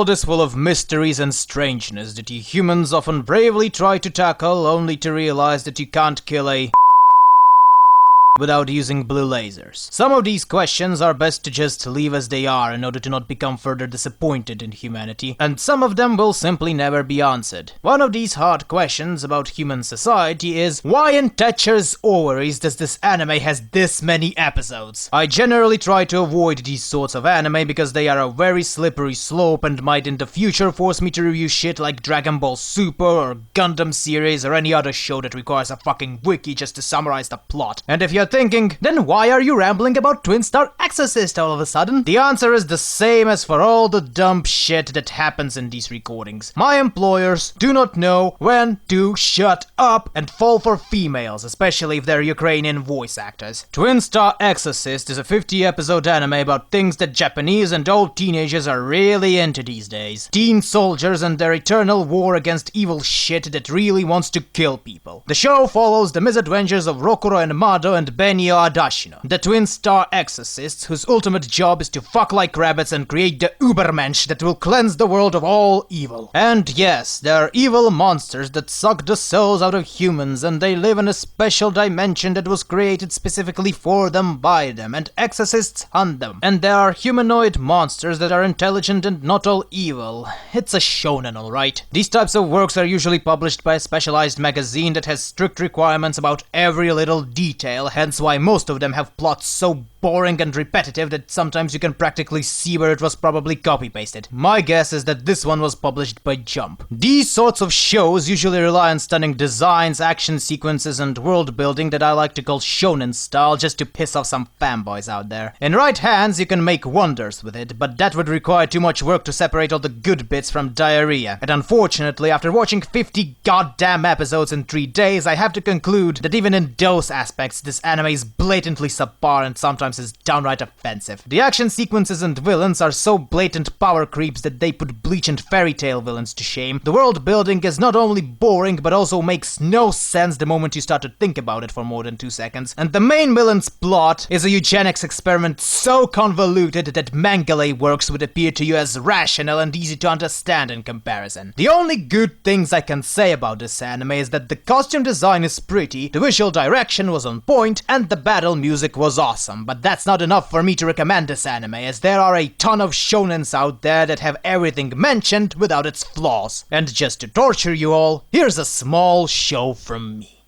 world is full of mysteries and strangeness that you humans often bravely try to tackle, only to realize that you can't kill a without using blue lasers. Some of these questions are best to just leave as they are in order to not become further disappointed in humanity, and some of them will simply never be answered. One of these hard questions about human society is, why in Thatcher's ovaries does this anime has this many episodes? I generally try to avoid these sorts of anime because they are a very slippery slope and might in the future force me to review shit like Dragon Ball Super or Gundam series or any other show that requires a fucking wiki just to summarize the plot. And if you're thinking, then why are you rambling about Twin Star Exorcists all of a sudden? The answer is the same as for all the dumb shit that happens in these recordings. My employers do not know when to shut up and fall for females, especially if they're Ukrainian voice actors. Twin Star Exorcist is a 50-episode anime about things that Japanese and old teenagers are really into these days. Teen soldiers and their eternal war against evil shit that really wants to kill people. The show follows the misadventures of Rokuro and Mado and Benio Adashino, the Twin Star Exorcists whose ultimate job is to fuck like rabbits and create the Ubermensch that will cleanse the world of all evil. And yes, there are evil monsters that suck the souls out of humans, and they live in a special dimension that was created specifically for them by them, and exorcists hunt them. And there are humanoid monsters that are intelligent and not all evil. It's a shonen, alright? These types of works are usually published by a specialized magazine that has strict requirements about every little detail, hence why most of them have plots so boring and repetitive that sometimes you can practically see where it was probably copy-pasted. My guess is that this one was published by Jump. These sorts of shows usually rely on stunning designs, action sequences, and world building that I like to call shonen style just to piss off some fanboys out there. In right hands you can make wonders with it, but that would require too much work to separate all the good bits from diarrhea. And unfortunately, after watching 50 goddamn episodes in 3 days, I have to conclude that even in those aspects, this anime is blatantly subpar and sometimes is downright offensive. The action sequences and villains are so blatant power creeps that they put Bleach and Fairy Tail villains to shame. The world building is not only boring but also makes no sense the moment you start to think about it for more than 2 seconds. And the main villain's plot is a eugenics experiment so convoluted that Mengele works would appear to you as rational and easy to understand in comparison. The only good things I can say about this anime is that the costume design is pretty, the visual direction was on point, and the battle music was awesome, but that's not enough for me to recommend this anime, as there are a ton of shonens out there that have everything mentioned without its flaws. And just to torture you all, here's a small show from me.